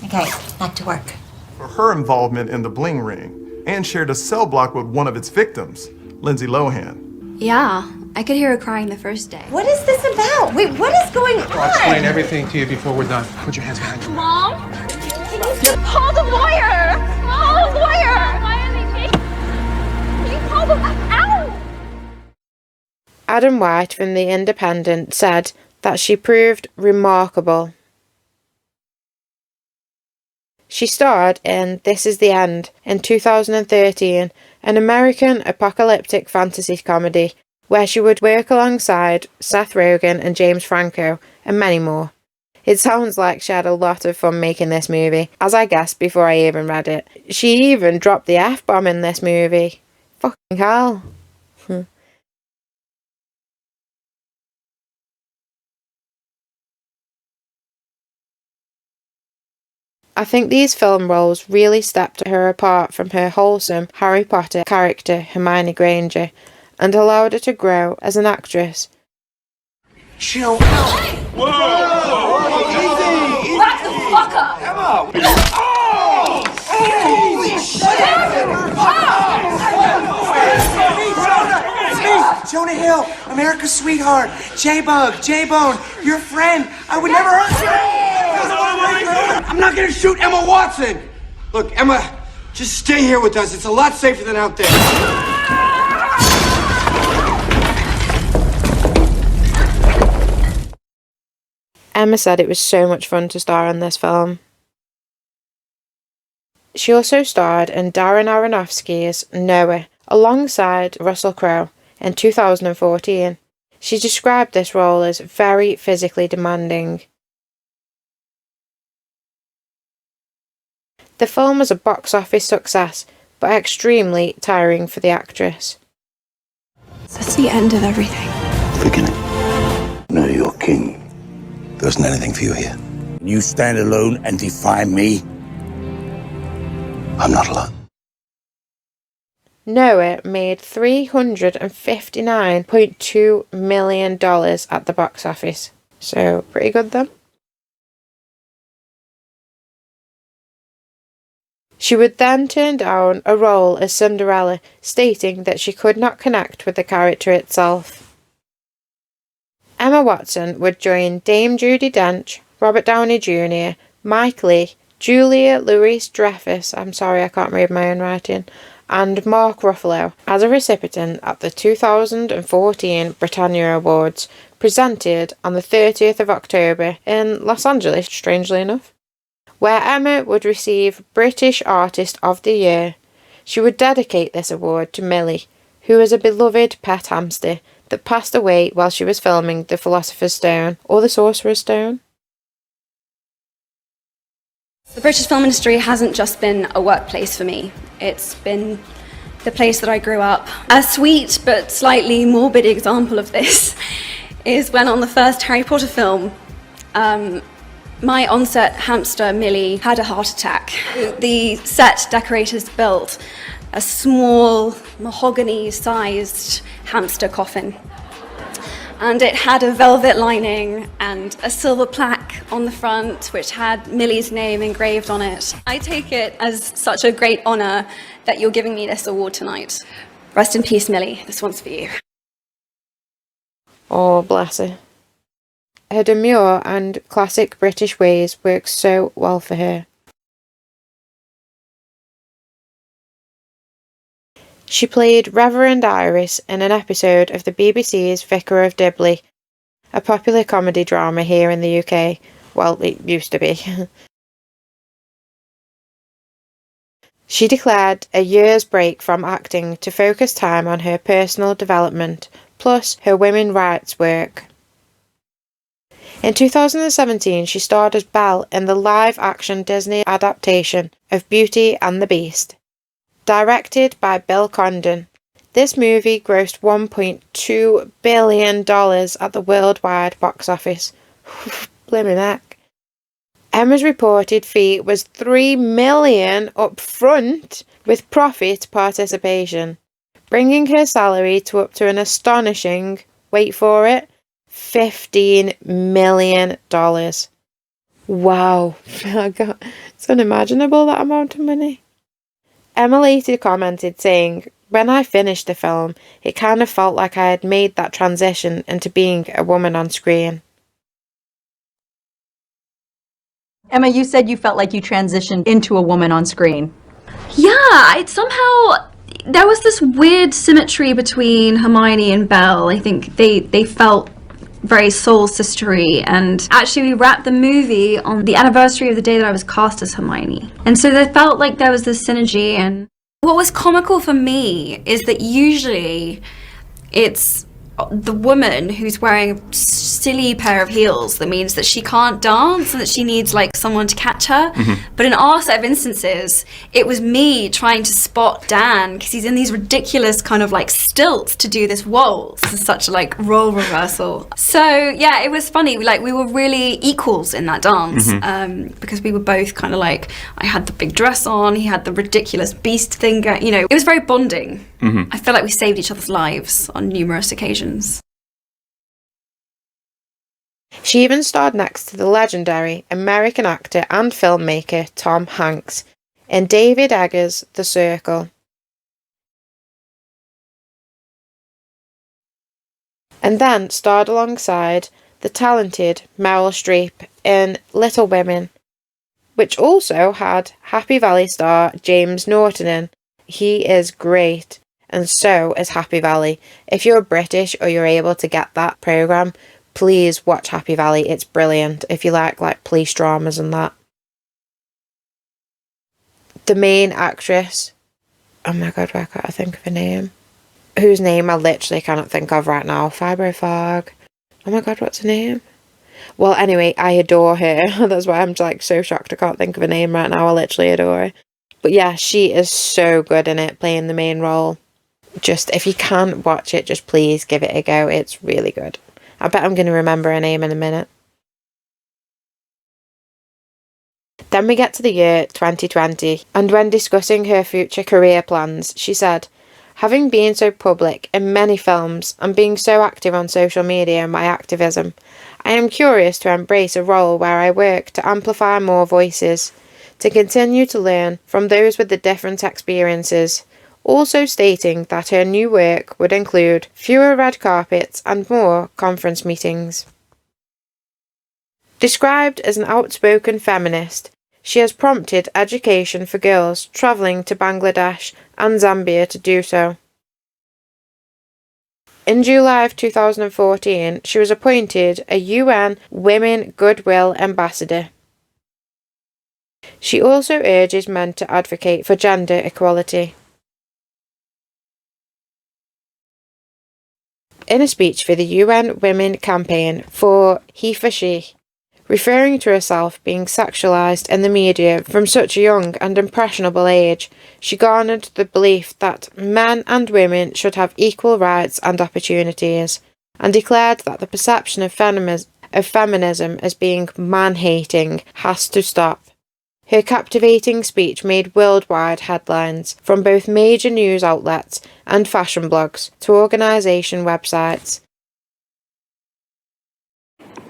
Okay, back to work. For her involvement in the Bling Ring, and shared a cell block with one of its victims, Lindsay Lohan. Yeah, I could hear her crying the first day. What is this about? Wait, what is going on? I'll explain everything to you before we're done. Put your hands behind you. Mom? Call the lawyer! Call the lawyer! Can you call the... Ow! Adam White from The Independent said that she proved remarkable. She starred in This Is the End in 2013, an American apocalyptic fantasy comedy where she would work alongside Seth Rogen and James Franco, and many more. It sounds like she had a lot of fun making this movie, as I guessed before I even read it. She even dropped the F-bomb in this movie. Fucking hell. I think these film roles really stepped her apart from her wholesome Harry Potter character Hermione Grainger and allowed her to grow as an actress. Chill out. Whoa! Easy! Back the fuck up! Emma! Oh! Holy shit! Jonah Hill, America's sweetheart, J-Bug, J-Bone, your friend. I would never hurt you. I'm not gonna shoot Emma Watson. Look, Emma, just stay here with us. It's a lot safer than out there. Emma said it was so much fun to star in this film. She also starred in Darren Aronofsky's Noah alongside Russell Crowe in 2014. She described this role as very physically demanding. The film was a box office success, but extremely tiring for the actress. That's the end of everything. Forget it. No, you're king. There isn't anything for you here. You stand alone and defy me? I'm not alone. Noah made $359.2 million at the box office. So, pretty good then. She would then turn down a role as Cinderella, stating that she could not connect with the character itself. Emma Watson would join Dame Judi Dench, Robert Downey Jr., Mike Leigh, Julia Louis-Dreyfus, I'm sorry I can't read my own writing, and Mark Ruffalo as a recipient at the 2014 Britannia Awards, presented on the 30th of October in Los Angeles, strangely enough, where Emma would receive British Artist of the Year. She would dedicate this award to Millie, who is a beloved pet hamster that passed away while she was filming The Philosopher's Stone, or The Sorcerer's Stone. The British film industry hasn't just been a workplace for me. It's been the place that I grew up. A sweet but slightly morbid example of this is when on the first Harry Potter film, my on-set hamster, Millie, had a heart attack. The set decorators built a small, mahogany-sized hamster coffin. And it had a velvet lining and a silver plaque on the front, which had Millie's name engraved on it. I take it as such a great honour that you're giving me this award tonight. Rest in peace, Millie. This one's for you. Oh, bless her. Her demure and classic British ways work so well for her. She played Reverend Iris in an episode of the BBC's Vicar of Dibley, a popular comedy drama here in the UK. Well, it used to be. She declared a year's break from acting to focus time on her personal development, plus her women's rights work. In 2017, she starred as Belle in the live-action Disney adaptation of Beauty and the Beast, directed by Bill Condon. This movie grossed $1.2 billion at the worldwide box office. Blimey heck. Emma's reported fee was $3 million up front, with profit participation, bringing her salary to up to an astonishing, wait for it, $15 million. Wow. It's unimaginable, that amount of money. Emma later commented saying, "When I finished the film, it kind of felt like I had made that transition into being a woman on screen." Emma, you said you felt like you transitioned into a woman on screen. Yeah, it somehow, there was this weird symmetry between Hermione and Belle. I think they felt very soul sistery, and actually we wrapped the movie on the anniversary of the day that I was cast as Hermione. And so they felt like there was this synergy. And what was comical for me is that usually it's the woman who's wearing a silly pair of heels that means that she can't dance and that she needs like someone to catch her. But in our set of instances, it was me trying to spot Dan because he's in these ridiculous kind of like stilts to do this waltz. This is such a like role reversal. So yeah, it was funny. Like we were really equals in that dance because we were both kind of like, I had the big dress on, he had the ridiculous beast thing going, you know, it was very bonding. I feel like we saved each other's lives on numerous occasions. She even starred next to the legendary American actor and filmmaker Tom Hanks in David Eggers' The Circle. And then starred alongside the talented Meryl Streep in Little Women, which also had Happy Valley star James Norton in. He is great, and so is Happy Valley. If you're British or you're able to get that programme, please watch Happy Valley. It's brilliant if you like police dramas and that. The main actress, oh my god, why can't I think of her name? Whose name I literally cannot think of right now. Fibro Fog. Oh my god, what's her name? Well, anyway, I adore her. That's why I'm like so shocked I can't think of a name right now. I literally adore her. But yeah, she is so good in it, playing the main role. Just, if you can't watch it, just please give it a go. It's really good. I bet I'm going to remember her name in a minute. Then we get to the year 2020, and when discussing her future career plans, she said, "Having been so public in many films and being so active on social media in my activism, I am curious to embrace a role where I work to amplify more voices, to continue to learn from those with the different experiences," also stating that her new work would include fewer red carpets and more conference meetings. Described as an outspoken feminist, she has prompted education for girls travelling to Bangladesh and Zambia to do so. In July of 2014, she was appointed a UN Women Goodwill Ambassador. She also urges men to advocate for gender equality. In a speech for the UN Women campaign for He for She, referring to herself being sexualised in the media from such a young and impressionable age, she garnered the belief that men and women should have equal rights and opportunities, and declared that the perception of feminism as being man-hating has to stop. Her captivating speech made worldwide headlines from both major news outlets and fashion blogs to organisation websites.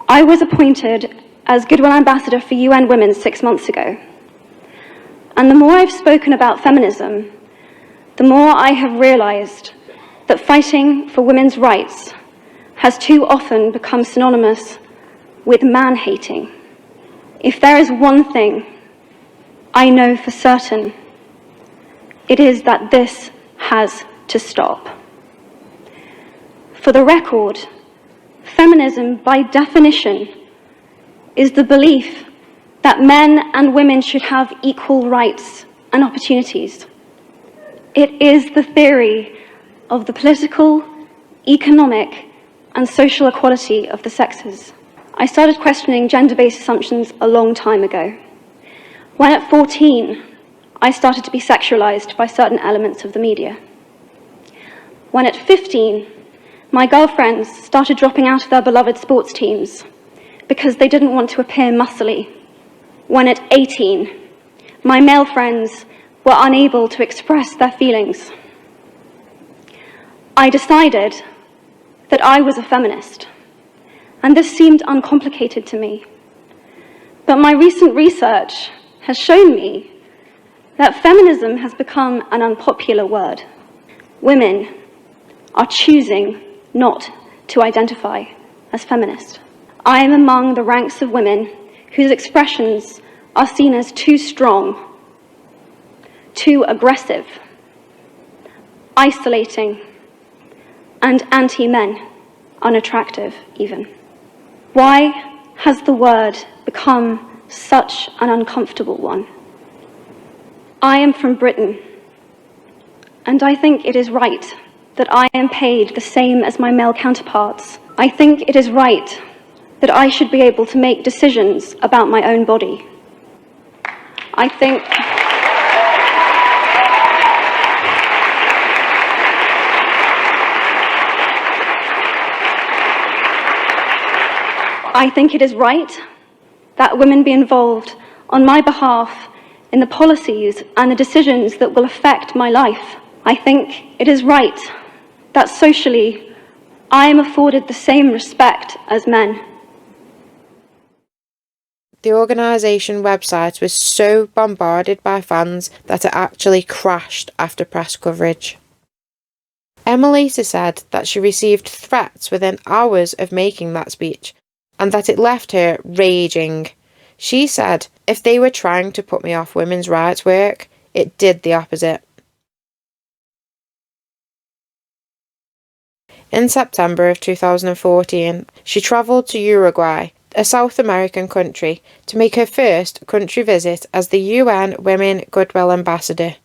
I was appointed as Goodwill Ambassador for UN Women 6 months ago. And the more I've spoken about feminism, the more I have realised that fighting for women's rights has too often become synonymous with man-hating. If there is one thing I know for certain, it is that this has to stop. For the record, feminism, by definition, is the belief that men and women should have equal rights and opportunities. It is the theory of the political, economic, and social equality of the sexes. I started questioning gender-based assumptions a long time ago. When at 14, I started to be sexualized by certain elements of the media. When at 15, my girlfriends started dropping out of their beloved sports teams because they didn't want to appear muscly. When at 18, my male friends were unable to express their feelings. I decided that I was a feminist, and this seemed uncomplicated to me. But my recent research has shown me that feminism has become an unpopular word. Women are choosing not to identify as feminist. I am among the ranks of women whose expressions are seen as too strong, too aggressive, isolating, and anti-men, unattractive even. Why has the word become such an uncomfortable one? I am from Britain, and I think it is right that I am paid the same as my male counterparts. I think it is right that I should be able to make decisions about my own body. I think it is right that women be involved on my behalf in the policies and the decisions that will affect my life. I think it is right that socially I am afforded the same respect as men. The organisation website was so bombarded by fans that it actually crashed after press coverage. Emma later said that she received threats within hours of making that speech, and that it left her raging. She said, "If they were trying to put me off women's rights work, it did the opposite." In September of 2014, she travelled to Uruguay, a South American country, to make her first country visit as the UN Women Goodwill Ambassador.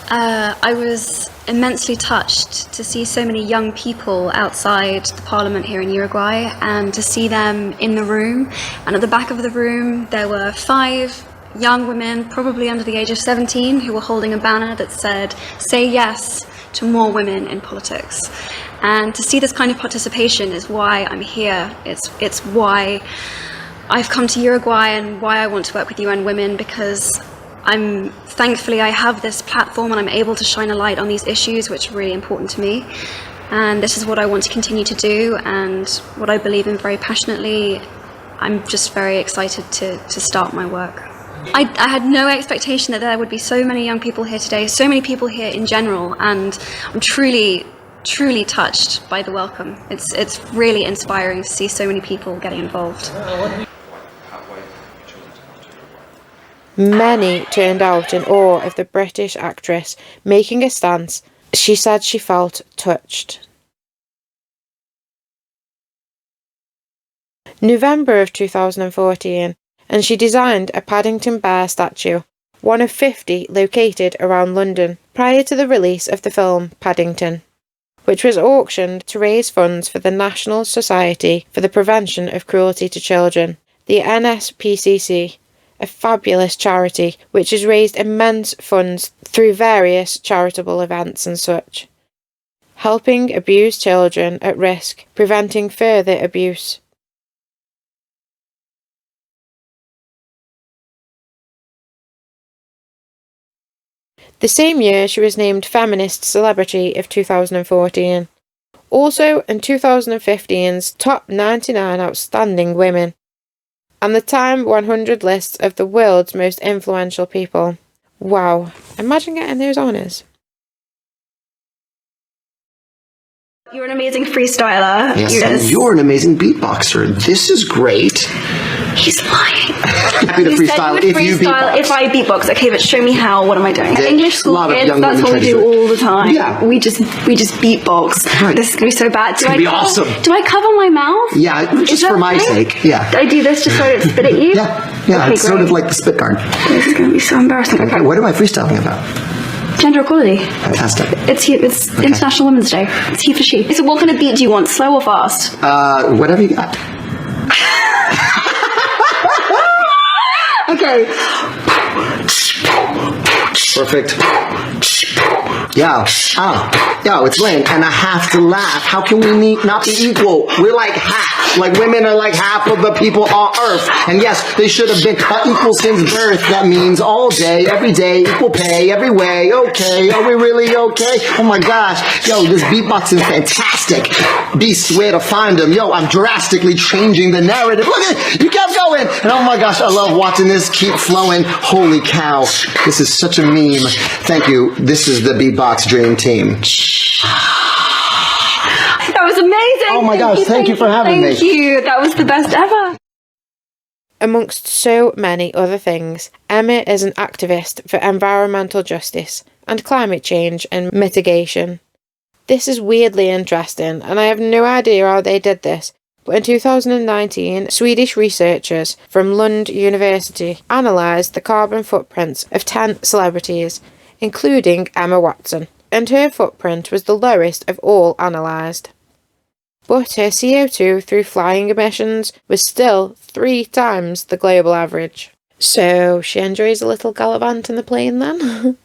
I was immensely touched to see so many young people outside the parliament here in Uruguay, and to see them in the room. And at the back of the room there were 5 young women, probably under the age of 17, who were holding a banner that said, "Say yes to more women in politics." And to see this kind of participation is why I'm here. It's why I've come to Uruguay and why I want to work with UN Women, because thankfully I have this platform and I'm able to shine a light on these issues which are really important to me. And this is what I want to continue to do, and what I believe in very passionately. I'm just very excited to start my work. I had no expectation that there would be so many young people here today, so many people here in general, and I'm truly touched by the welcome. It's really inspiring to see so many people getting involved. Many turned out in awe of the British actress making a stance. She said she felt touched. November of 2014, and she designed a Paddington Bear statue, one of 50 located around London, prior to the release of the film Paddington, which was auctioned to raise funds for the National Society for the Prevention of Cruelty to Children, the NSPCC, a fabulous charity which has raised immense funds through various charitable events and such, helping abused children at risk, preventing further abuse. The same year she was named Feminist Celebrity of 2014. Also in 2015's Top 99 Outstanding Women, and the Time 100 list of the world's most influential people. Wow, imagine getting those honours. You're an amazing freestyler. Yes, you're an amazing beatboxer. This is great. He's lying. Happy to freestyle if you beatbox. If I beatbox, okay, but show me how. What am I doing? English school kids, that's what we do all the time. Yeah. We just beatbox. Right. This is gonna be so bad. It's gonna be awesome. Do I cover my mouth? Yeah, just for my sake. Yeah. Do I do this just so it spit at you? Yeah, Okay, it's sort of like the spit guard. This is gonna be so embarrassing. Okay. What am I freestyling about? Gender equality. Fantastic. It's International Women's Day. It's he for she. So what kind of beat do you want? Slow or fast? Whatever you got. Okay. Perfect. Yo, it's Lynn, and I have to laugh. How can we not be equal? We're like half. Like women are like half of the people on earth. And yes, they should have been equal since birth. That means all day, every day, equal pay, every way. Okay, are we really okay? Oh my gosh. Yo, this beatboxing is fantastic. Beasts, where to find them. Yo, I'm drastically changing the narrative. Look at it. You kept going. And oh my gosh, I love watching this keep flowing. Holy cow. This is such a meme. Thank you. This is the Beatbox Dream Team. That was amazing. Oh my gosh, thank you for having me. Thank you. That was the best ever. Amongst so many other things, Emma is an activist for environmental justice and climate change and mitigation. This is weirdly interesting, and I have no idea how they did this, but in 2019, Swedish researchers from Lund University analysed the carbon footprints of 10 celebrities, including Emma Watson, and her footprint was the lowest of all analysed. But her CO2 through flying emissions was still 3 times the global average. So she enjoys a little gallivant in the plane then?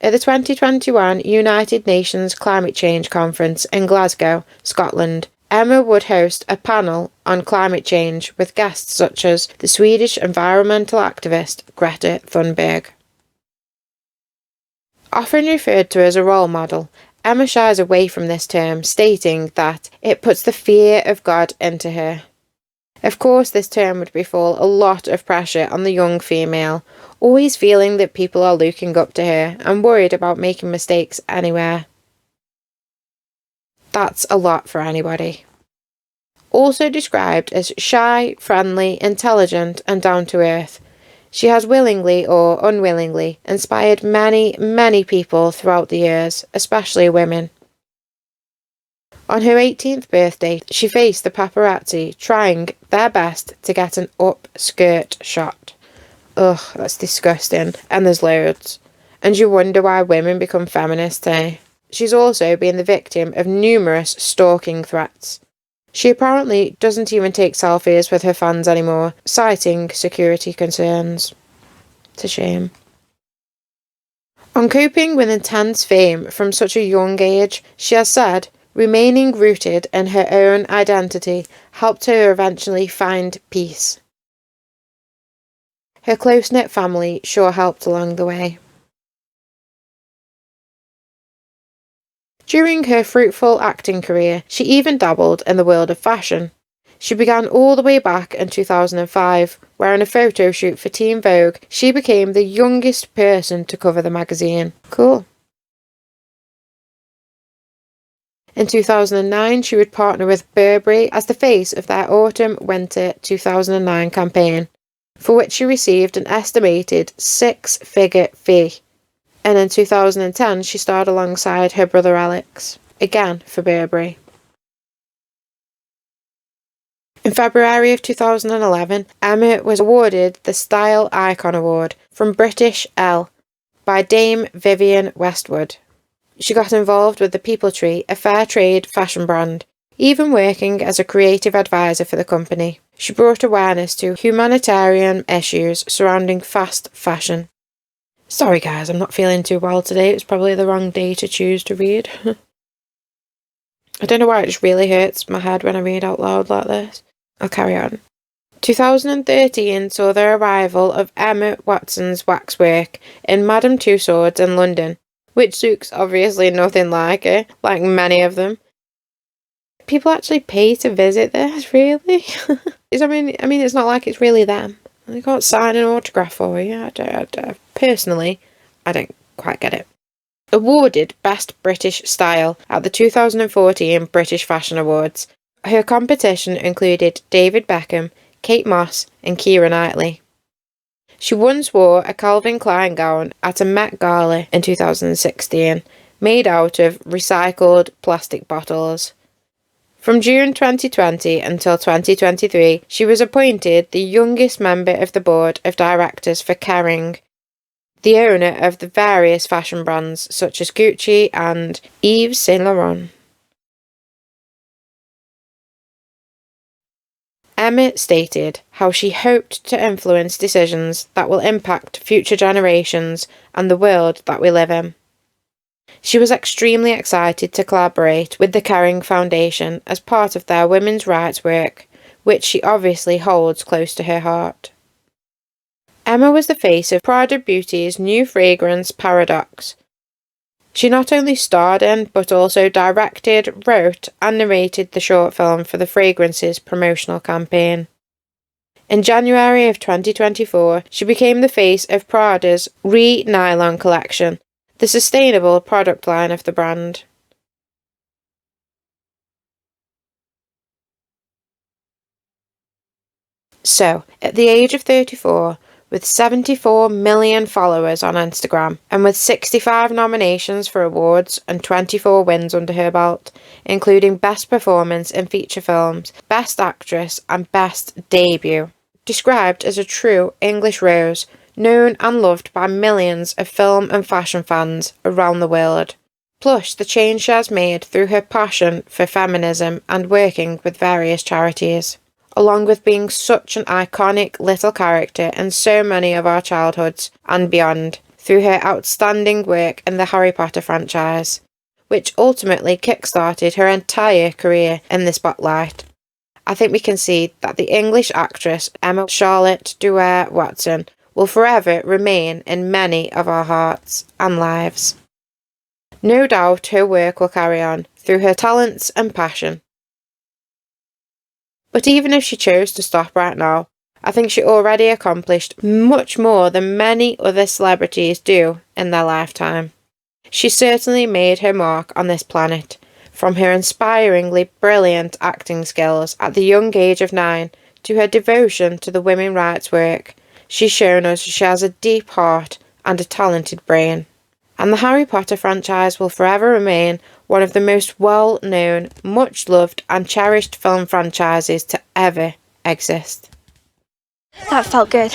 At the 2021 United Nations Climate Change Conference in Glasgow, Scotland, Emma would host a panel on climate change with guests such as the Swedish environmental activist Greta Thunberg. Often referred to as a role model, Emma shies away from this term, stating that it puts the fear of God into her. Of course, this term would befall a lot of pressure on the young female, always feeling that people are looking up to her and worried about making mistakes anywhere. That's a lot for anybody. Also described as shy, friendly, intelligent, and down-to-earth, she has willingly or unwillingly inspired many, many people throughout the years, especially women. On her 18th birthday, she faced the paparazzi trying their best to get an up-skirt shot. Ugh, that's disgusting, and there's loads. And you wonder why women become feminists, eh? She's also been the victim of numerous stalking threats. She apparently doesn't even take selfies with her fans anymore, citing security concerns. It's a shame. On coping with intense fame from such a young age, she has said remaining rooted in her own identity helped her eventually find peace. Her close-knit family sure helped along the way. During her fruitful acting career, she even dabbled in the world of fashion. She began all the way back in 2005, where in a photo shoot for Teen Vogue, she became the youngest person to cover the magazine. Cool. In 2009, she would partner with Burberry as the face of their Autumn-Winter 2009 campaign, for which she received an estimated six-figure fee. And in 2010, she starred alongside her brother Alex, again for Burberry. In February of 2011, Emma was awarded the Style Icon Award from British Elle by Dame Vivienne Westwood. She got involved with the People Tree, a fair trade fashion brand, even working as a creative advisor for the company. She brought awareness to humanitarian issues surrounding fast fashion. Sorry guys, I'm not feeling too well today. It's probably the wrong day to choose to read. I don't know why it just really hurts my head when I read out loud like this. I'll carry on. 2013 saw the arrival of Emma Watson's waxwork in Madame Tussauds in London, which looks obviously nothing like her, like many of them. People actually pay to visit this, really? I mean, it's not like it's really them. They can't sign an autograph for you. Personally, I don't quite get it. Awarded Best British Style at the 2014 British Fashion Awards. Her competition included David Beckham, Kate Moss and Keira Knightley. She once wore a Calvin Klein gown at a Met Gala in 2016, made out of recycled plastic bottles. From June 2020 until 2023, she was appointed the youngest member of the board of directors for Kering, the owner of the various fashion brands such as Gucci and Yves Saint Laurent. Emma stated how she hoped to influence decisions that will impact future generations and the world that we live in. She was extremely excited to collaborate with the Kering Foundation as part of their women's rights work, which she obviously holds close to her heart. Emma was the face of Prada Beauty's new fragrance Paradox. She not only starred in, but also directed, wrote, and narrated the short film for the fragrance's promotional campaign. In January of 2024, she became the face of Prada's Re-Nylon collection, the sustainable product line of the brand. So, at the age of 34, with 74 million followers on Instagram, and with 65 nominations for awards and 24 wins under her belt, including Best Performance in Feature Films, Best Actress and Best Debut. Described as a true English rose, known and loved by millions of film and fashion fans around the world. Plus the change she has made through her passion for feminism and working with various charities, along with being such an iconic little character in so many of our childhoods and beyond, through her outstanding work in the Harry Potter franchise, which ultimately kick-started her entire career in the spotlight. I think we can see that the English actress Emma Charlotte Dwyer Watson will forever remain in many of our hearts and lives. No doubt her work will carry on through her talents and passion. But even if she chose to stop right now, I think she already accomplished much more than many other celebrities do in their lifetime. She certainly made her mark on this planet, from her inspiringly brilliant acting skills at the young age of 9 to her devotion to the women's rights work. She's shown us she has a deep heart and a talented brain. And the Harry Potter franchise will forever remain one of the most well-known, much-loved and cherished film franchises to ever exist. That felt good.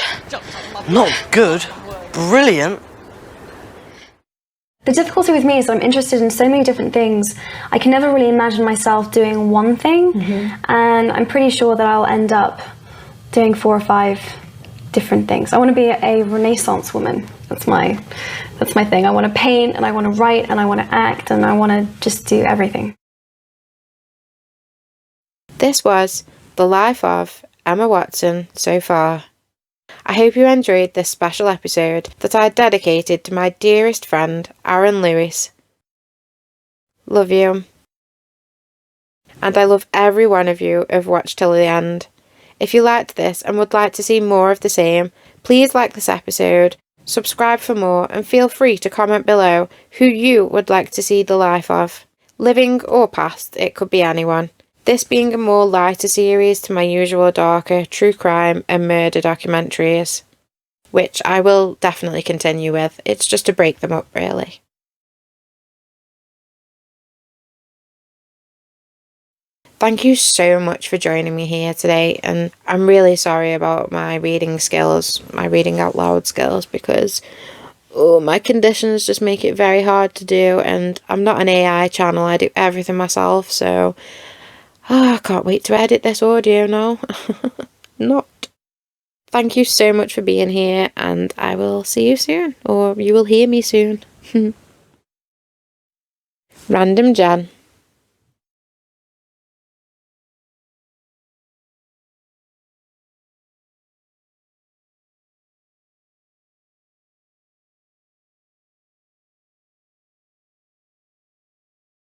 Not good. Brilliant. The difficulty with me is that I'm interested in so many different things. I can never really imagine myself doing one thing, and I'm pretty sure that I'll end up doing 4 or 5 different things. I want to be a Renaissance woman. That's my thing. I want to paint, and I want to write, and I want to act, and I want to just do everything. This was the life of Emma Watson so far. I hope you enjoyed this special episode that I dedicated to my dearest friend, Aaron Lewis. Love you. And I love every one of you who have watched till the end. If you liked this and would like to see more of the same, please like this episode, subscribe for more, and feel free to comment below who you would like to see the life of. Living or past, it could be anyone. This being a more lighter series to my usual darker true crime and murder documentaries, which I will definitely continue with. It's just to break them up, really. Thank you so much for joining me here today, and I'm really sorry about my reading skills, my reading out loud skills, because my conditions just make it very hard to do, and I'm not an AI channel, I do everything myself, so I can't wait to edit this audio now. Not. Thank you so much for being here, and I will see you soon, or you will hear me soon. Random Jen.